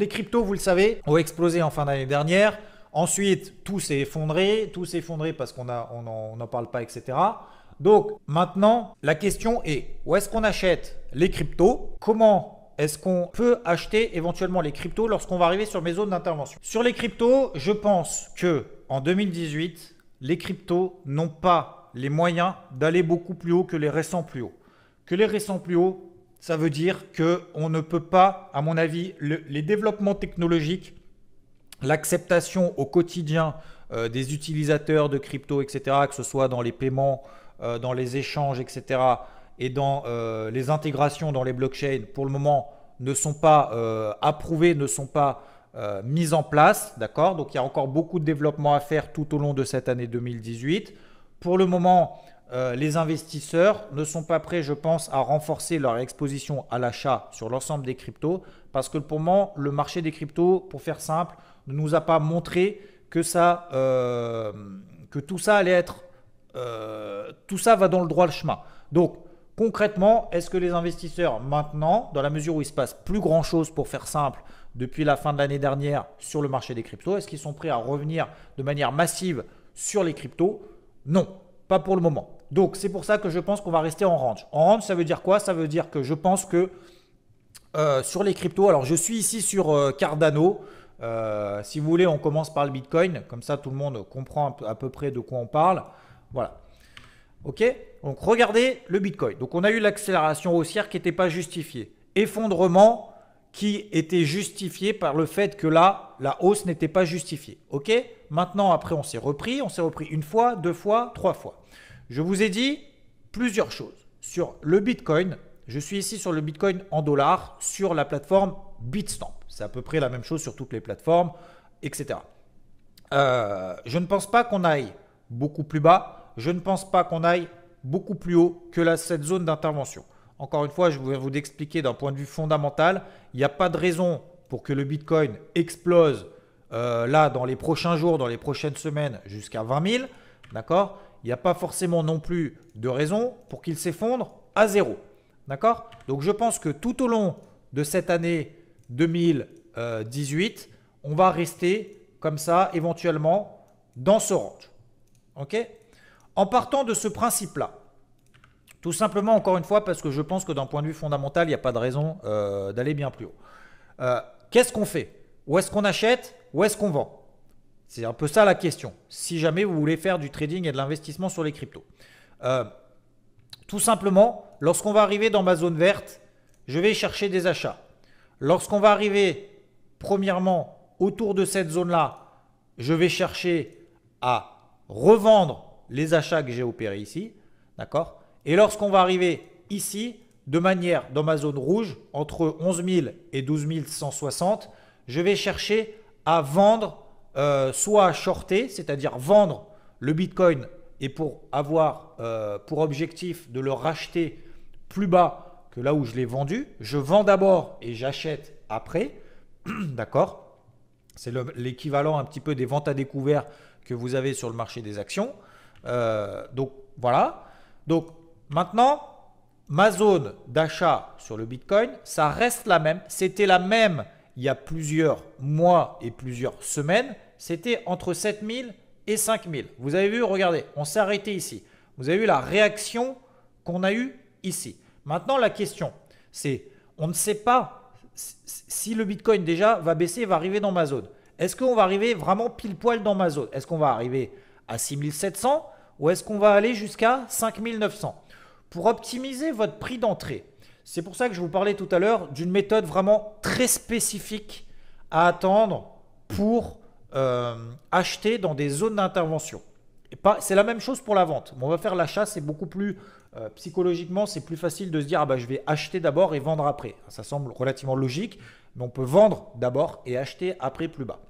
les cryptos, vous le savez, ont explosé en fin d'année dernière. Ensuite, tout s'est effondré parce qu'on n'en parle pas, etc. Donc maintenant, la question est, où est-ce qu'on achète les cryptos? Comment est-ce qu'on peut acheter éventuellement les cryptos lorsqu'on va arriver sur mes zones d'intervention? Sur les cryptos, je pense que en 2018, les cryptos n'ont pas les moyens d'aller beaucoup plus haut que les récents plus hauts. Que les récents plus hauts, ça veut dire qu'on ne peut pas, à mon avis, les développements technologiques, l'acceptation au quotidien des utilisateurs de crypto, etc., que ce soit dans les paiements, dans les échanges, etc., et dans les intégrations dans les blockchains, pour le moment, ne sont pas approuvées, ne sont pas mises en place. D'accord? Donc, il y a encore beaucoup de développement à faire tout au long de cette année 2018. Pour le moment, les investisseurs ne sont pas prêts, je pense, à renforcer leur exposition à l'achat sur l'ensemble des cryptos parce que pour le moment, le marché des cryptos, pour faire simple, ne nous a pas montré que tout ça allait être, tout ça va dans le droit chemin. Donc, concrètement, est-ce que les investisseurs maintenant, dans la mesure où il se passe plus grand-chose pour faire simple depuis la fin de l'année dernière sur le marché des cryptos, est-ce qu'ils sont prêts à revenir de manière massive sur les cryptos? Non, pas pour le moment. Donc, c'est pour ça que je pense qu'on va rester en range. En range, ça veut dire quoi? Ça veut dire que je pense que sur les cryptos, alors je suis ici sur Cardano. Si vous voulez, on commence par le Bitcoin. Comme ça, tout le monde comprend à peu près de quoi on parle. Voilà. OK? Donc, regardez le Bitcoin. Donc, on a eu l'accélération haussière qui n'était pas justifiée. Effondrement qui était justifié par le fait que là, la hausse n'était pas justifiée. OK? Maintenant, après, on s'est repris. On s'est repris une fois, deux fois, trois fois. Je vous ai dit plusieurs choses. Sur le Bitcoin, je suis ici sur le Bitcoin en dollars sur la plateforme Bitstamp. C'est à peu près la même chose sur toutes les plateformes, etc. Je ne pense pas qu'on aille beaucoup plus bas. Je ne pense pas qu'on aille beaucoup plus haut que cette zone d'intervention. Encore une fois, je vais vous expliquer d'un point de vue fondamental. Il n'y a pas de raison pour que le Bitcoin explose là dans les prochains jours, dans les prochaines semaines jusqu'à 20 000. D'accord? Il n'y a pas forcément non plus de raison pour qu'il s'effondre à zéro. D'accord? Donc je pense que tout au long de cette année 2018, on va rester comme ça éventuellement dans ce range. OK? En partant de ce principe-là, tout simplement encore une fois parce que je pense que d'un point de vue fondamental, il n'y a pas de raison d'aller bien plus haut. Qu'est-ce qu'on fait? Où est-ce qu'on achète? Où est-ce qu'on vend? C'est un peu ça la question. Si jamais vous voulez faire du trading et de l'investissement sur les cryptos. Tout simplement, lorsqu'on va arriver dans ma zone verte, je vais chercher des achats. Lorsqu'on va arriver, premièrement, autour de cette zone-là, je vais chercher à revendre les achats que j'ai opérés ici. D'accord? Et lorsqu'on va arriver ici, de manière dans ma zone rouge, entre 11 000 et 12 160, je vais chercher à vendre, soit à shorter, c'est-à-dire vendre le Bitcoin et pour avoir pour objectif de le racheter plus bas que là où je l'ai vendu. Je vends d'abord et j'achète après. D'accord? C'est l'équivalent un petit peu des ventes à découvert que vous avez sur le marché des actions. Donc voilà. Donc maintenant, ma zone d'achat sur le Bitcoin, ça reste la même. C'était la même il y a plusieurs mois et plusieurs semaines. C'était entre 7000 et 5000. Vous avez vu, regardez, on s'est arrêté ici. Vous avez vu la réaction qu'on a eue ici. Maintenant, la question, c'est, on ne sait pas si le Bitcoin déjà va baisser, va arriver dans ma zone. Est-ce qu'on va arriver vraiment pile poil dans ma zone? Est-ce qu'on va arriver à 6700 ou est-ce qu'on va aller jusqu'à 5900? Pour optimiser votre prix d'entrée, c'est pour ça que je vous parlais tout à l'heure d'une méthode vraiment très spécifique à attendre pour acheter dans des zones d'intervention. C'est la même chose pour la vente. On va faire l'achat, c'est beaucoup plus psychologiquement, c'est plus facile de se dire ah bah, je vais acheter d'abord et vendre après. Ça semble relativement logique, mais on peut vendre d'abord et acheter après plus bas.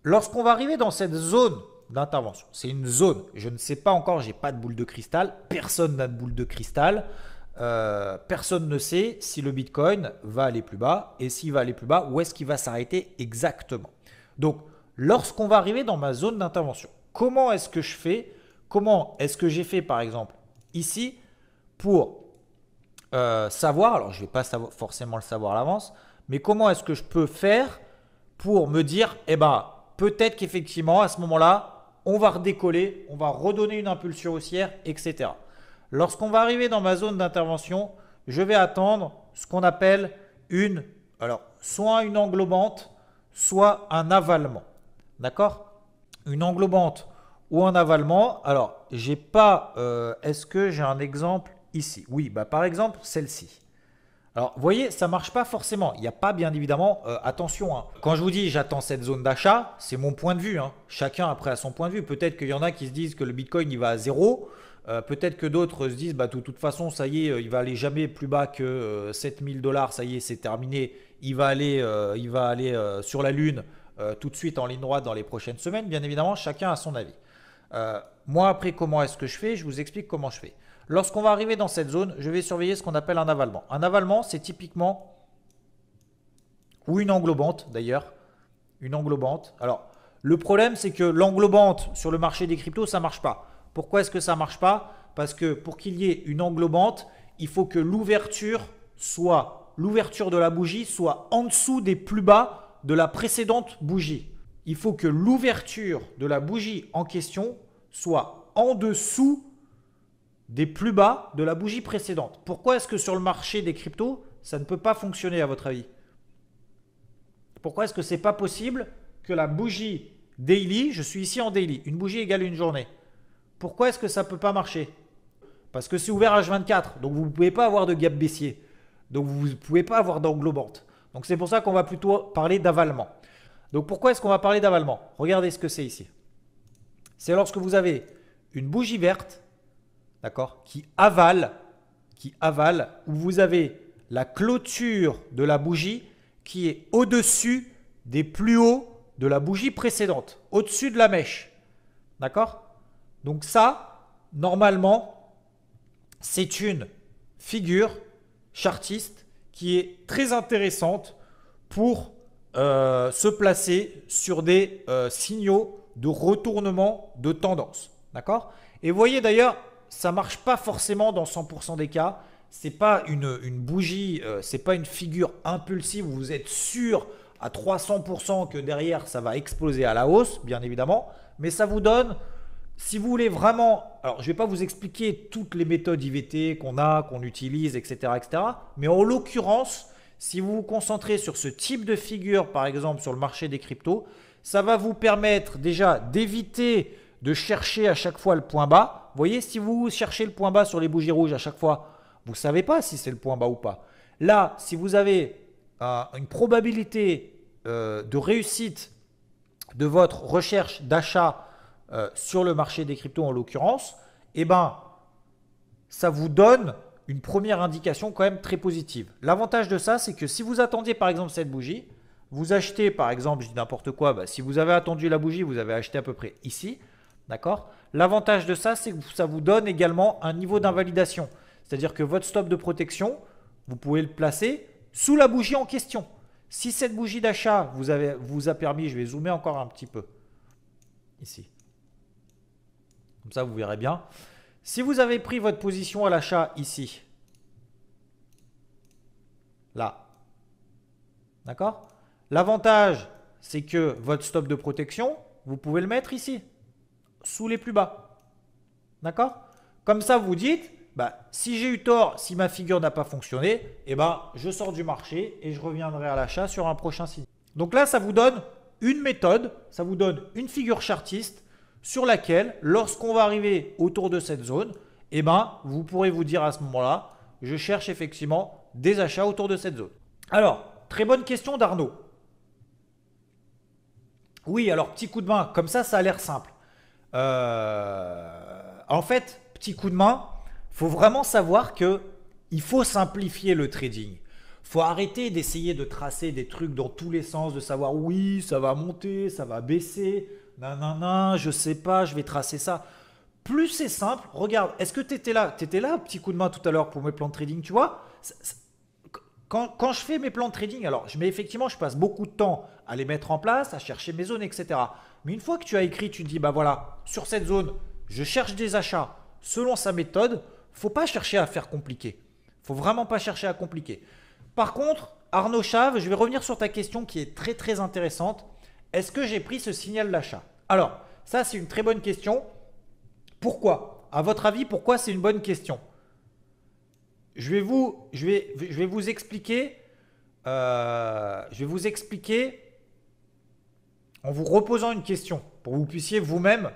Lorsqu'on va arriver dans cette zone d'intervention, c'est une zone, je ne sais pas encore, je n'ai pas de boule de cristal, personne n'a de boule de cristal, personne ne sait si le Bitcoin va aller plus bas et s'il va aller plus bas, où est-ce qu'il va s'arrêter exactement. Donc, lorsqu'on va arriver dans ma zone d'intervention, comment est-ce que je fais? Comment est-ce que j'ai fait par exemple ici pour savoir, alors je ne vais pas forcément le savoir à l'avance, mais comment est-ce que je peux faire pour me dire, eh ben, peut-être qu'effectivement, à ce moment-là, on va redécoller, on va redonner une impulsion haussière, etc. Lorsqu'on va arriver dans ma zone d'intervention, je vais attendre ce qu'on appelle soit une englobante, soit un avalement. D'accord? Une englobante ou un avalement. Alors, j'ai pas. Est-ce que j'ai un exemple ici? Oui, bah par exemple, celle-ci. Alors, vous voyez, ça ne marche pas forcément. Il n'y a pas, bien évidemment, attention. Hein. Quand je vous dis j'attends cette zone d'achat, c'est mon point de vue. Hein. Chacun après a son point de vue. Peut-être qu'il y en a qui se disent que le Bitcoin il va à zéro. Peut-être que d'autres se disent bah, de toute façon, ça y est, il va aller jamais plus bas que 7000 $. Ça y est, c'est terminé. Il va aller sur la Lune tout de suite en ligne droite dans les prochaines semaines. Bien évidemment, chacun a son avis. Moi, après, comment est-ce que je fais? Je vous explique comment je fais. Lorsqu'on va arriver dans cette zone, je vais surveiller ce qu'on appelle un avalement. Un avalement, c'est typiquement, ou une englobante d'ailleurs, une englobante. Alors, le problème, c'est que l'englobante sur le marché des cryptos, ça ne marche pas. Pourquoi est-ce que ça ne marche pas? Parce que pour qu'il y ait une englobante, il faut que l'ouverture de la bougie soit en dessous des plus bas de la précédente bougie. Il faut que l'ouverture de la bougie en question soit en dessous des plus bas de la bougie précédente. Pourquoi est-ce que sur le marché des cryptos, ça ne peut pas fonctionner à votre avis? Pourquoi est-ce que c'est pas possible que la bougie daily, je suis ici en daily, une bougie égale une journée. Pourquoi est-ce que ça ne peut pas marcher? Parce que c'est ouvert H24, donc vous ne pouvez pas avoir de gap baissier. Donc vous ne pouvez pas avoir d'englobante. Donc c'est pour ça qu'on va plutôt parler d'avalement. Donc pourquoi est-ce qu'on va parler d'avalement? Regardez ce que c'est ici. C'est lorsque vous avez une bougie verte, d'accord, qui avale, où vous avez la clôture de la bougie qui est au-dessus des plus hauts de la bougie précédente, au-dessus de la mèche. D'accord? Donc ça, normalement, c'est une figure chartiste qui est très intéressante pour se placer sur des signaux de retournement de tendance. D'accord? Et vous voyez d'ailleurs, ça ne marche pas forcément dans 100% des cas. Ce n'est pas une bougie, ce n'est pas une figure impulsive où vous êtes sûr à 300% que derrière ça va exploser à la hausse, bien évidemment. Mais ça vous donne, si vous voulez vraiment, alors je ne vais pas vous expliquer toutes les méthodes IVT qu'on utilise, etc., etc. Mais en l'occurrence, si vous vous concentrez sur ce type de figure, par exemple sur le marché des cryptos, ça va vous permettre déjà d'éviter de chercher à chaque fois le point bas. Vous voyez, si vous cherchez le point bas sur les bougies rouges à chaque fois, vous ne savez pas si c'est le point bas ou pas. Là, si vous avez une probabilité de réussite de votre recherche d'achat sur le marché des cryptos en l'occurrence, eh ben, ça vous donne une première indication quand même très positive. L'avantage de ça, c'est que si vous attendiez par exemple cette bougie, vous achetez par exemple, je dis n'importe quoi, bah, si vous avez attendu la bougie, vous avez acheté à peu près ici, d'accord? L'avantage de ça, c'est que ça vous donne également un niveau d'invalidation. C'est-à-dire que votre stop de protection, vous pouvez le placer sous la bougie en question. Si cette bougie d'achat vous a permis, je vais zoomer encore un petit peu, ici. Comme ça, vous verrez bien. Si vous avez pris votre position à l'achat ici, là, d'accord? L'avantage, c'est que votre stop de protection, vous pouvez le mettre ici, sous les plus bas. D'accord? Comme ça, vous dites, bah, si j'ai eu tort, si ma figure n'a pas fonctionné, eh ben, je sors du marché et je reviendrai à l'achat sur un prochain signe. Donc là, ça vous donne une méthode, ça vous donne une figure chartiste sur laquelle, lorsqu'on va arriver autour de cette zone, eh ben, vous pourrez vous dire à ce moment-là, je cherche effectivement des achats autour de cette zone. Alors, très bonne question d'Arnaud. Oui, alors petit coup de main, comme ça a l'air simple. En fait, petit coup de main, il faut vraiment savoir qu'il faut simplifier le trading. Il faut arrêter d'essayer de tracer des trucs dans tous les sens, de savoir oui, ça va monter, ça va baisser, non, je sais pas, je vais tracer ça. Plus c'est simple, regarde, est-ce que tu étais là? Tu étais là, petit coup de main tout à l'heure pour mes plans de trading, tu vois? Quand je fais mes plans de trading, alors je passe beaucoup de temps à les mettre en place, à chercher mes zones, etc. Mais une fois que tu as écrit, tu te dis, bah voilà, sur cette zone, je cherche des achats selon sa méthode. Il ne faut pas chercher à faire compliqué. Il Faut vraiment pas chercher à compliquer. Par contre, Arnaud Chave, je vais revenir sur ta question qui est très très intéressante. Est-ce que j'ai pris ce signal d'achat? Alors, ça c'est une très bonne question. Pourquoi? À votre avis, pourquoi c'est une bonne question? Je vais vous expliquer. Je vais vous expliquer en vous reposant une question pour que vous puissiez vous-même.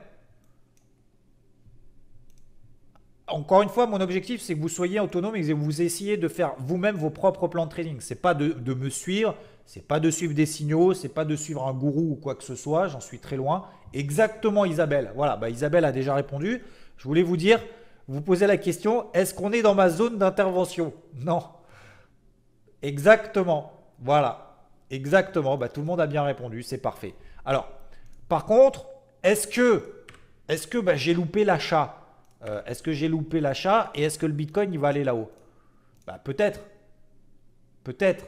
Encore une fois, mon objectif, c'est que vous soyez autonome et que vous essayez de faire vous-même vos propres plans de trading. Ce n'est pas de me suivre, ce n'est pas de suivre des signaux, ce n'est pas de suivre un gourou ou quoi que ce soit. J'en suis très loin. Exactement, Isabelle. Voilà, Isabelle a déjà répondu. Je voulais vous dire, vous posez la question, est-ce qu'on est dans ma zone d'intervention? Non. Exactement. Voilà. Exactement. Tout le monde a bien répondu. C'est parfait. Alors, par contre, est-ce que j'ai loupé l'achat? Est-ce que j'ai loupé l'achat et est-ce que le Bitcoin il va aller là-haut? Peut-être. Peut-être.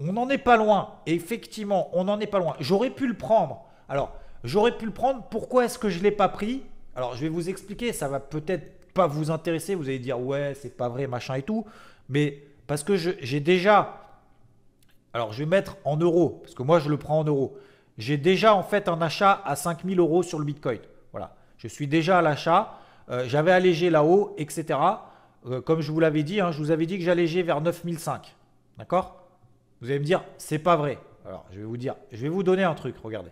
On n'en est pas loin. Effectivement, on n'en est pas loin. J'aurais pu le prendre. Alors, j'aurais pu le prendre. Pourquoi est-ce que je ne l'ai pas pris? Alors, je vais vous expliquer. Ça va peut-être pas vous intéresser. Vous allez dire, ouais, c'est pas vrai, machin et tout. Mais parce que j'ai déjà... Alors, je vais mettre en euros. Parce que moi, je le prends en euros. J'ai déjà en fait un achat à 5000 euros sur le Bitcoin. Voilà. Je suis déjà à l'achat. J'avais allégé là-haut, etc. Comme je vous l'avais dit, je vous avais dit que j'allégeais vers 9005. D'accord? Vous allez me dire, c'est pas vrai. Alors, je vais vous dire, je vais vous donner un truc, regardez.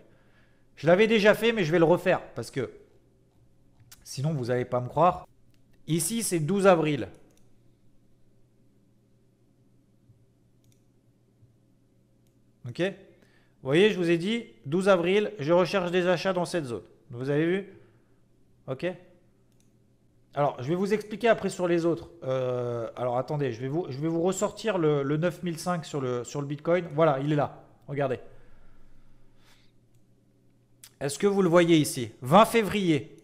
Je l'avais déjà fait, mais je vais le refaire parce que sinon, vous n'allez pas me croire. Ici, c'est 12 avril. Ok? Vous voyez, je vous ai dit, 12 avril, je recherche des achats dans cette zone. Vous avez vu? Ok? Alors, je vais vous expliquer après sur les autres. Alors, attendez, je vais vous ressortir le 9005 sur le Bitcoin. Voilà, il est là. Regardez. Est-ce que vous le voyez ici? 20 février.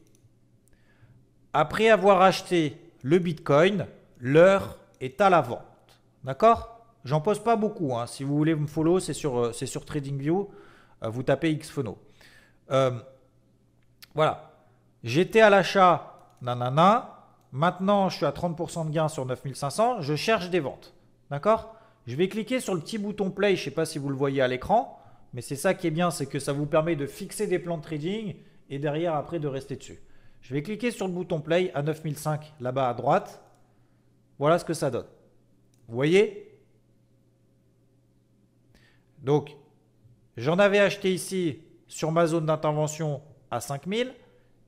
Après avoir acheté le Bitcoin, l'heure est à la vente. D'accord? J'en pose pas beaucoup. Si vous voulez me follow, c'est sur TradingView. Vous tapez Xphono. Voilà. J'étais à l'achat. Nanana. Maintenant, je suis à 30% de gain sur 9500. Je cherche des ventes. D'accord? Je vais cliquer sur le petit bouton play. Je ne sais pas si vous le voyez à l'écran. Mais c'est ça qui est bien. C'est que ça vous permet de fixer des plans de trading. Et derrière, après, de rester dessus. Je vais cliquer sur le bouton play à 9005 là-bas à droite. Voilà ce que ça donne. Vous voyez? Donc, j'en avais acheté ici sur ma zone d'intervention à 5000.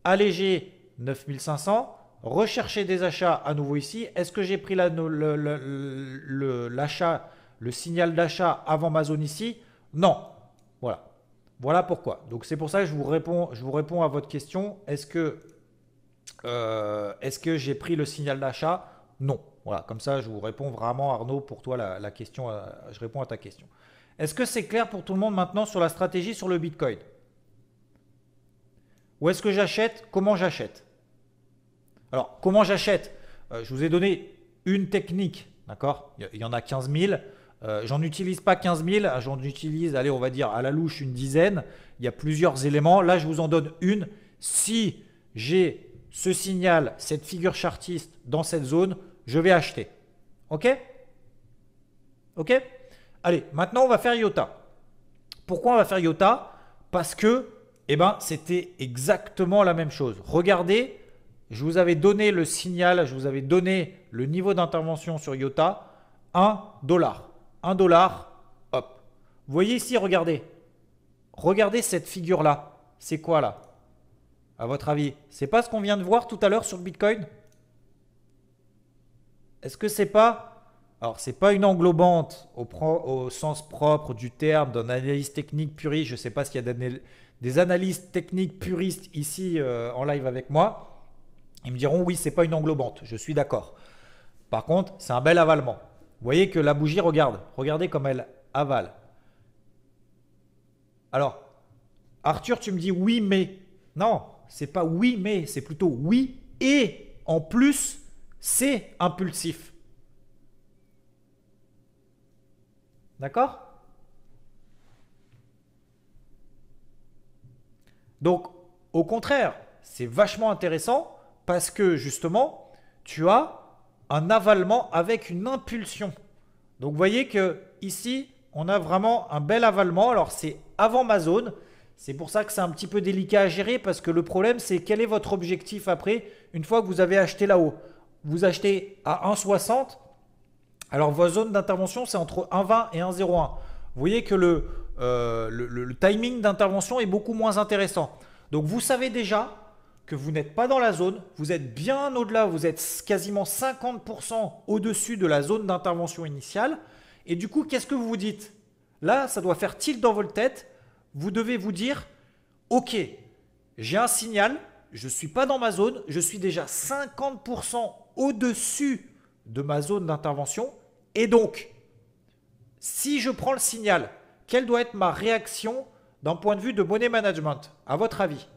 Allégé 9500, rechercher des achats à nouveau ici. Est-ce que j'ai pris l'achat, le signal d'achat avant ma zone ici? Non. Voilà. Voilà pourquoi. Donc c'est pour ça que je vous réponds à votre question. Est-ce que j'ai pris le signal d'achat? Non. Voilà. Comme ça, je vous réponds vraiment, Arnaud, pour toi la question. Je réponds à ta question. Est-ce que c'est clair pour tout le monde maintenant sur la stratégie sur le Bitcoin? Où est-ce que j'achète? Comment j'achète? Alors, comment j'achète? Je vous ai donné une technique, d'accord? Il y en a 15 000. J'en utilise pas 15 000, j'en utilise, allez, on va dire à la louche une dizaine. Il y a plusieurs éléments. Là, je vous en donne une. Si j'ai ce signal, cette figure chartiste dans cette zone, je vais acheter. OK? OK? Allez, maintenant, on va faire IOTA. Pourquoi on va faire IOTA? Parce que, c'était exactement la même chose. Regardez. Je vous avais donné le signal, je vous avais donné le niveau d'intervention sur IOTA, 1 $. 1 $, hop. Vous voyez ici, regardez. Regardez cette figure-là. C'est quoi là? À votre avis, c'est pas ce qu'on vient de voir tout à l'heure sur le Bitcoin? Est-ce que c'est pas... Alors, c'est pas une englobante au sens propre du terme d'un analyse technique puriste. Je ne sais pas s'il y a des analystes techniques puristes ici en live avec moi. Ils me diront oui, c'est pas une englobante, je suis d'accord. Par contre, c'est un bel avalement. Vous voyez que la bougie, regardez comme elle avale. Alors, Arthur, tu me dis oui, mais. Non, c'est pas oui, mais, c'est plutôt oui et en plus, c'est impulsif. D'accord? Donc, au contraire, c'est vachement intéressant parce que justement, tu as un avalement avec une impulsion. Donc vous voyez que ici, on a vraiment un bel avalement. Alors c'est avant ma zone. C'est pour ça que c'est un petit peu délicat à gérer parce que le problème, c'est quel est votre objectif après une fois que vous avez acheté là-haut. Vous achetez à 1,60. Alors votre zone d'intervention, c'est entre 1,20 et 1,01. Vous voyez que le timing d'intervention est beaucoup moins intéressant. Donc vous savez déjà que vous n'êtes pas dans la zone, vous êtes bien au-delà, vous êtes quasiment 50% au-dessus de la zone d'intervention initiale. Et du coup, qu'est-ce que vous vous dites? Là, ça doit faire tilt dans votre tête. Vous devez vous dire, ok, j'ai un signal, je ne suis pas dans ma zone, je suis déjà 50% au-dessus de ma zone d'intervention. Et donc, si je prends le signal, quelle doit être ma réaction d'un point de vue de money management, à votre avis?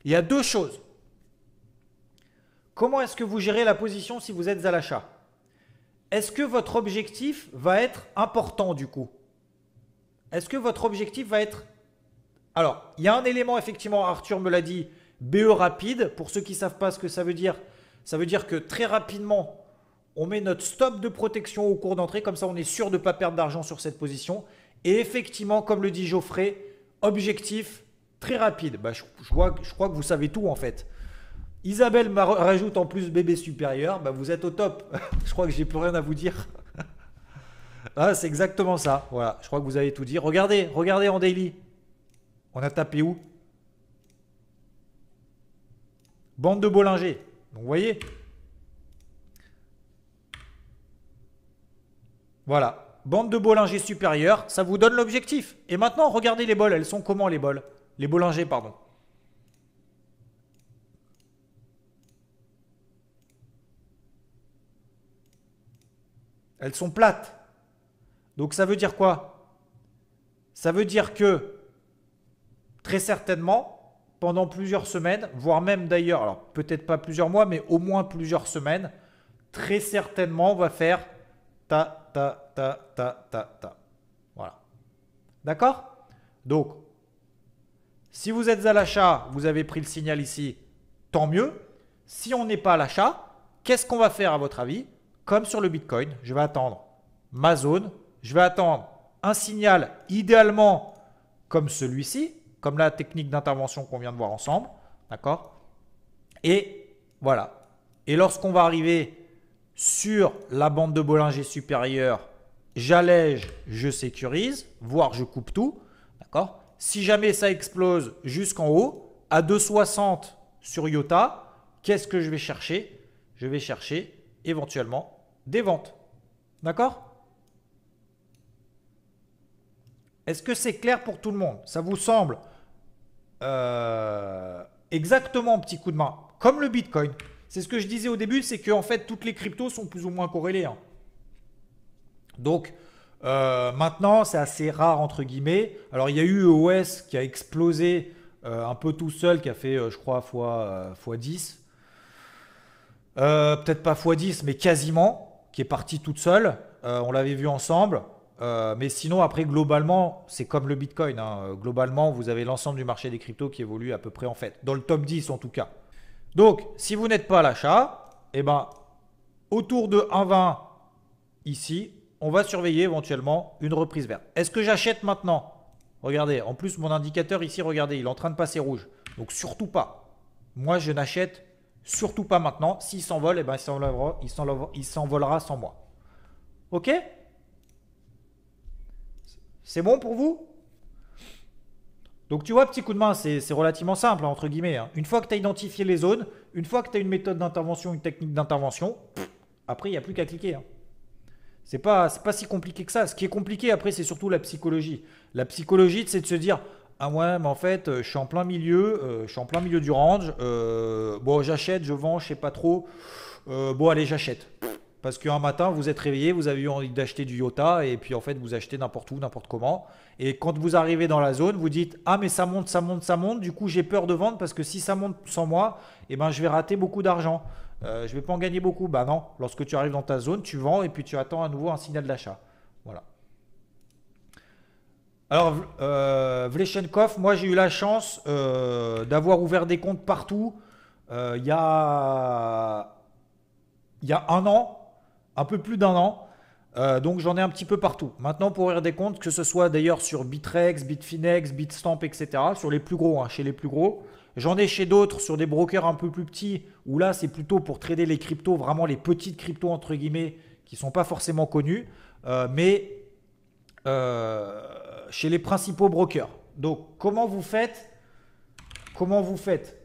Il y a deux choses. Comment est-ce que vous gérez la position si vous êtes à l'achat? Est-ce que votre objectif va être important du coup? Est-ce que votre objectif va être... Alors, il y a un élément, effectivement, Arthur me l'a dit, BE rapide. Pour ceux qui ne savent pas ce que ça veut dire que très rapidement, on met notre stop de protection au cours d'entrée. Comme ça, on est sûr de ne pas perdre d'argent sur cette position. Et effectivement, comme le dit Geoffrey, objectif très rapide. Bah, je crois que vous savez tout en fait. Isabelle me rajoute en plus bébé supérieur. Bah, vous êtes au top. Je crois que j'ai plus rien à vous dire. Ah, c'est exactement ça. Voilà, je crois que vous avez tout dit. Regardez en daily. On a tapé où? Bande de Bollinger. Donc vous voyez. Voilà. Bande de Bollinger supérieure, ça vous donne l'objectif. Et maintenant, regardez les bols. Elles sont comment les bols? Les Bollinger, pardon. Elles sont plates. Donc ça veut dire quoi? Ça veut dire que très certainement, pendant plusieurs semaines, voire même d'ailleurs, alors peut-être pas plusieurs mois, mais au moins plusieurs semaines, très certainement on va faire ta. Voilà. D'accord? Donc, si vous êtes à l'achat, vous avez pris le signal ici, tant mieux. Si on n'est pas à l'achat, qu'est-ce qu'on va faire à votre avis? Comme sur le Bitcoin, je vais attendre ma zone, je vais attendre un signal idéalement comme celui-ci, comme la technique d'intervention qu'on vient de voir ensemble. D'accord? Et voilà. Et lorsqu'on va arriver sur la bande de Bollinger supérieure, j'allège, je sécurise, voire je coupe tout. D'accord? Si jamais ça explose jusqu'en haut, à 2,60 sur IOTA, qu'est-ce que je vais chercher? Je vais chercher éventuellement des ventes. D'accord? Est-ce que c'est clair pour tout le monde? Ça vous semble exactement un petit coup de main, comme le Bitcoin. C'est ce que je disais au début, c'est que en fait, toutes les cryptos sont plus ou moins corrélées. Hein. Donc, maintenant, c'est assez rare, entre guillemets. Alors, il y a eu EOS qui a explosé un peu tout seul, qui a fait, je crois, x10. Peut-être pas x10, mais quasiment, qui est partie toute seule. On l'avait vu ensemble. Mais sinon, après, globalement, c'est comme le Bitcoin. Hein. Globalement, vous avez l'ensemble du marché des cryptos qui évolue à peu près en fait. Dans le top 10 en tout cas. Donc, si vous n'êtes pas à l'achat, eh ben, autour de 1,20 ici, on va surveiller éventuellement une reprise verte. Est-ce que j'achète maintenant? Regardez, en plus, mon indicateur ici, regardez, il est en train de passer rouge. Donc, surtout pas. Moi, je n'achète surtout pas maintenant. S'il s'envole, eh ben, il s'envolera sans moi. Ok? C'est bon pour vous? Donc tu vois, petit coup de main, c'est relativement simple, hein, entre guillemets. Hein. Une fois que tu as identifié les zones, une fois que tu as une méthode d'intervention, une technique d'intervention, après, il n'y a plus qu'à cliquer. Hein. C'est pas si compliqué que ça. Ce qui est compliqué, après, c'est surtout la psychologie. La psychologie, c'est de se dire, ah ouais, mais en fait, je suis en plein milieu, du range. Bon, j'achète, je vends, je sais pas trop. Bon, allez, j'achète. Parce qu'un matin, vous êtes réveillé, vous avez eu envie d'acheter du IOTA et puis en fait, vous achetez n'importe où, n'importe comment. Et quand vous arrivez dans la zone, vous dites « Ah, mais ça monte, ça monte, ça monte. Du coup, j'ai peur de vendre parce que si ça monte sans moi, eh ben, je vais rater beaucoup d'argent. Je ne vais pas en gagner beaucoup. » Bah non, lorsque tu arrives dans ta zone, tu vends et puis tu attends à nouveau un signal d'achat. Voilà. Alors, Vlechenkov, moi, j'ai eu la chance d'avoir ouvert des comptes partout. Il y a il y a un an, un peu plus d'un an. Donc j'en ai un petit peu partout. Maintenant, pour ouvrir des comptes, que ce soit d'ailleurs sur Bitrex, Bitfinex, Bitstamp, etc., sur les plus gros, hein, chez les plus gros. J'en ai chez d'autres, sur des brokers un peu plus petits, où là, c'est plutôt pour trader les cryptos, vraiment les petites cryptos, entre guillemets, qui ne sont pas forcément connues, mais chez les principaux brokers. Donc, comment vous faites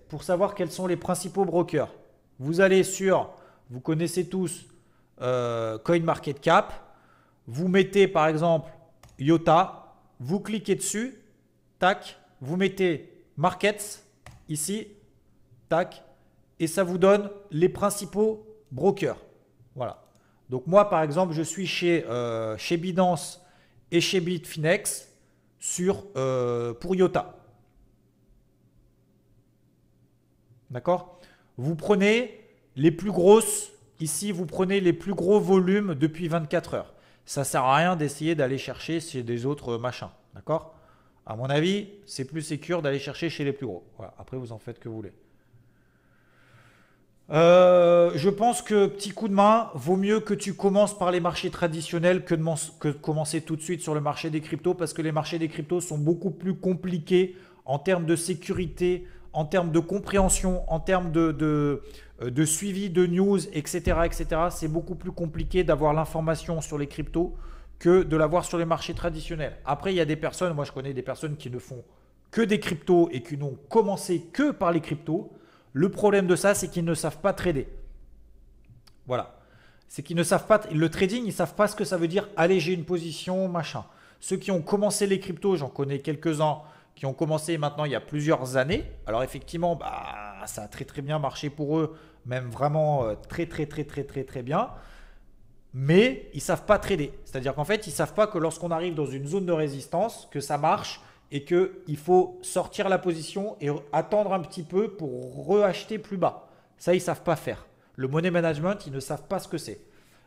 pour savoir quels sont les principaux brokers? Vous allez sur, vous connaissez tous, CoinMarketCap, vous mettez par exemple IOTA, vous cliquez dessus, tac, vous mettez Markets ici, tac, et ça vous donne les principaux brokers. Voilà. Donc moi par exemple, je suis chez Binance et chez Bitfinex pour IOTA. D'accord? Vous prenez les plus grosses. Ici, vous prenez les plus gros volumes depuis 24 heures. Ça ne sert à rien d'essayer d'aller chercher chez des autres machins. D'accord? À mon avis, c'est plus sécure d'aller chercher chez les plus gros. Voilà. Après, vous en faites que vous voulez. Je pense que, petit coup de main, vaut mieux que tu commences par les marchés traditionnels que de commencer tout de suite sur le marché des cryptos, parce que les marchés des cryptos sont beaucoup plus compliqués en termes de sécurité, en termes de compréhension, en termes de suivi de news, etc., etc. C'est beaucoup plus compliqué d'avoir l'information sur les cryptos que de l'avoir sur les marchés traditionnels. Après, il y a des personnes, moi je connais des personnes qui ne font que des cryptos et qui n'ont commencé que par les cryptos. Le problème de ça, c'est qu'ils ne savent pas trader. Voilà. C'est qu'ils ne savent pas, le trading, ils ne savent pas ce que ça veut dire alléger une position, machin. Ceux qui ont commencé les cryptos, j'en connais quelques-uns qui ont commencé maintenant il y a plusieurs années. Alors effectivement, ça a très très bien marché pour eux, même vraiment très très très très très très bien. Mais ils ne savent pas trader. C'est-à-dire qu'en fait, ils ne savent pas que lorsqu'on arrive dans une zone de résistance, que ça marche et qu'il faut sortir la position et attendre un petit peu pour reacheter plus bas. Ça, ils ne savent pas faire. Le money management, ils ne savent pas ce que c'est.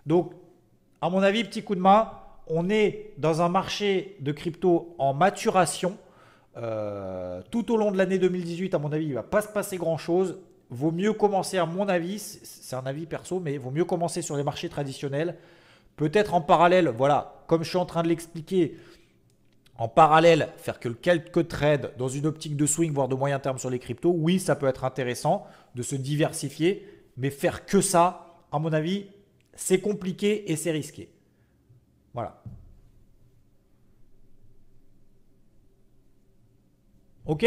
Donc, à mon avis, petit coup de main, on est dans un marché de crypto en maturation. Tout au long de l'année 2018, à mon avis, il ne va pas se passer grand-chose. Vaut mieux commencer, à mon avis, c'est un avis perso, mais vaut mieux commencer sur les marchés traditionnels. Peut-être en parallèle, voilà, comme je suis en train de l'expliquer, en parallèle, faire que quelques trades dans une optique de swing, voire de moyen terme sur les cryptos, oui, ça peut être intéressant de se diversifier, mais faire que ça, à mon avis, c'est compliqué et c'est risqué. Voilà. Ok?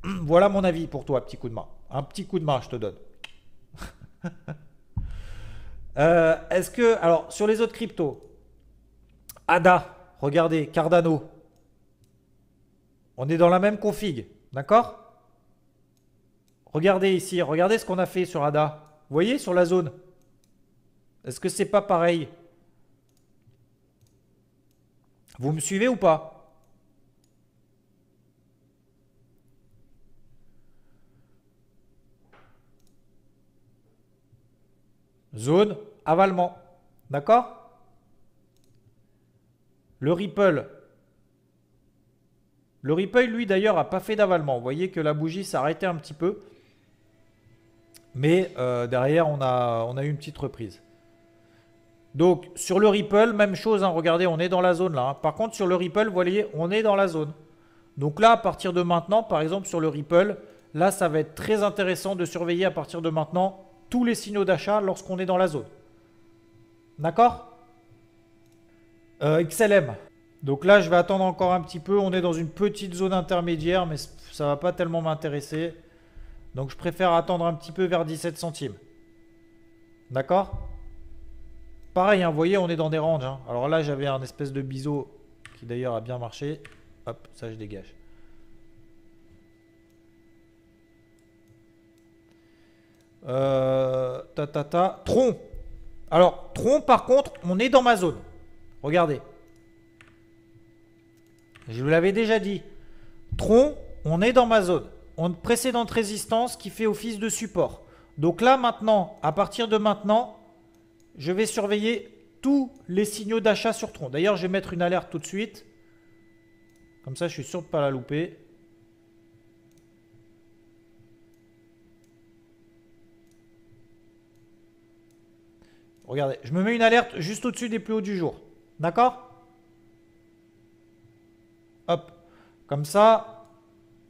Voilà mon avis pour toi, petit coup de main. Un petit coup de main, je te donne. Est-ce que, alors, sur les autres cryptos, ADA, regardez, Cardano, on est dans la même config, d'accord? Regardez ici, regardez ce qu'on a fait sur ADA. Vous voyez sur la zone? Est-ce que c'est pas pareil? Vous me suivez ou pas? Zone, avalement. D'accord? Le Ripple. Le Ripple, lui, d'ailleurs, n'a pas fait d'avalement. Vous voyez que la bougie s'est arrêtée un petit peu. Mais derrière, on a eu une petite reprise. Donc, sur le Ripple, même chose. Hein, regardez, on est dans la zone là. Hein. Par contre, sur le Ripple, vous voyez, on est dans la zone. Donc là, à partir de maintenant, par exemple, sur le Ripple, là, ça va être très intéressant de surveiller à partir de maintenant tous les signaux d'achat lorsqu'on est dans la zone. D'accord? XLM. Donc là, je vais attendre encore un petit peu. On est dans une petite zone intermédiaire, mais ça ne va pas tellement m'intéresser. Donc je préfère attendre un petit peu vers 17 centimes. D'accord? Pareil, hein, vous voyez, on est dans des ranges. Hein. Alors là, j'avais un espèce de biseau qui d'ailleurs a bien marché. Hop, ça je dégage. Tron. Alors, Tron, par contre, on est dans ma zone. Regardez. Je vous l'avais déjà dit. Tron, on est dans ma zone. On a une précédente résistance qui fait office de support. Donc là, maintenant, à partir de maintenant, je vais surveiller tous les signaux d'achat sur Tron. D'ailleurs, je vais mettre une alerte tout de suite. Comme ça, je suis sûr de ne pas la louper. Regardez, je me mets une alerte juste au-dessus des plus hauts du jour. D'accord? Hop. Comme ça,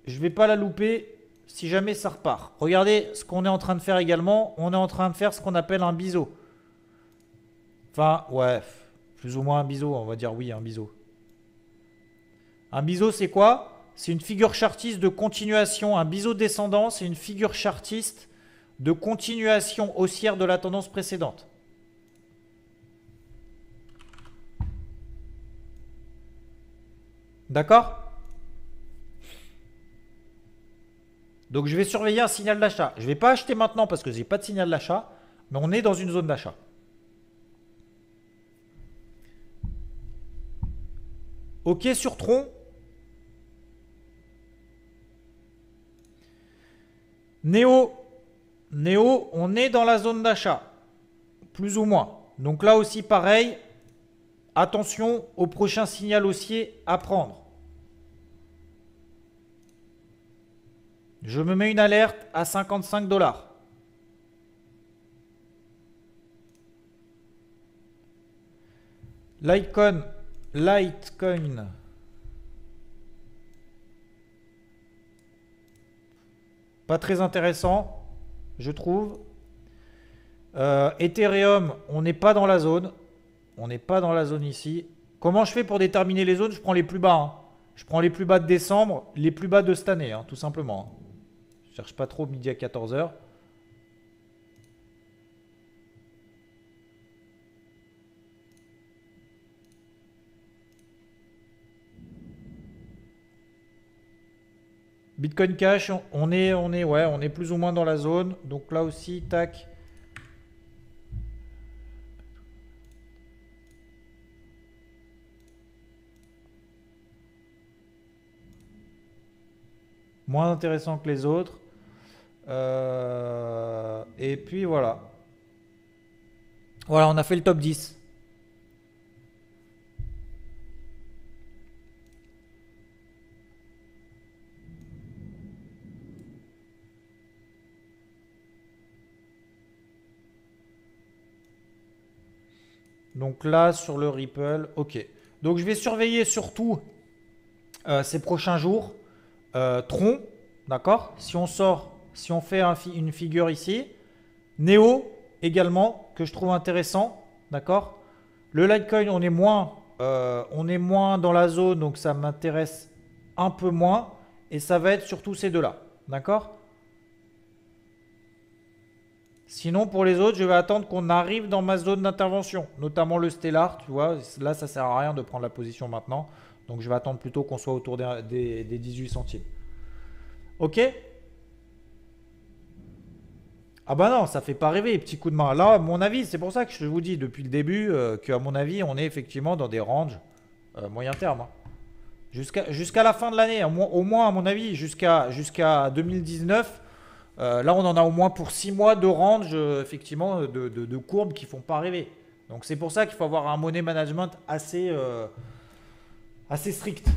je ne vais pas la louper si jamais ça repart. Regardez ce qu'on est en train de faire également. On est en train de faire ce qu'on appelle un biseau. Enfin, ouais, plus ou moins un biseau, on va dire oui, un biseau. Un biseau, c'est quoi? C'est une figure chartiste de continuation. Un biseau descendant, c'est une figure chartiste de continuation haussière de la tendance précédente. D'accord? Donc je vais surveiller un signal d'achat. Je ne vais pas acheter maintenant parce que je n'ai pas de signal d'achat, mais on est dans une zone d'achat. Ok sur Tron. Néo, on est dans la zone d'achat, plus ou moins. Donc là aussi pareil, attention au prochain signal haussier à prendre. Je me mets une alerte à 55 $. Litecoin. Pas très intéressant, je trouve. Ethereum, on n'est pas dans la zone. On n'est pas dans la zone ici. Comment je fais pour déterminer les zones? Je prends les plus bas. Hein. Je prends les plus bas de décembre, les plus bas de cette année, hein, tout simplement. Je cherche pas trop midi à 14 h. Bitcoin Cash, on est plus ou moins dans la zone. Donc là aussi, tac. Moins intéressant que les autres. Et puis voilà. Voilà, on a fait le top 10. Donc là, sur le Ripple, ok. Donc je vais surveiller surtout ces prochains jours. Tron, d'accord? Si on sort, si on fait une figure ici. Néo également, que je trouve intéressant, d'accord? Le Litecoin, on est moins dans la zone, donc ça m'intéresse un peu moins. Et ça va être surtout ces deux-là, d'accord? Sinon, pour les autres, je vais attendre qu'on arrive dans ma zone d'intervention, notamment le Stellar, tu vois. Là, ça sert à rien de prendre la position maintenant. Donc, je vais attendre plutôt qu'on soit autour des 18 centimes. Ok? Ah bah non, ça fait pas rêver, petit coup de main. Là, à mon avis, c'est pour ça que je vous dis depuis le début qu'à mon avis, on est effectivement dans des ranges moyen terme. Hein. Jusqu'à la fin de l'année, au moins à mon avis, jusqu'à 2019. Là, on en a au moins pour 6 mois de range, effectivement, de courbes qui font pas rêver. Donc c'est pour ça qu'il faut avoir un money management assez strict.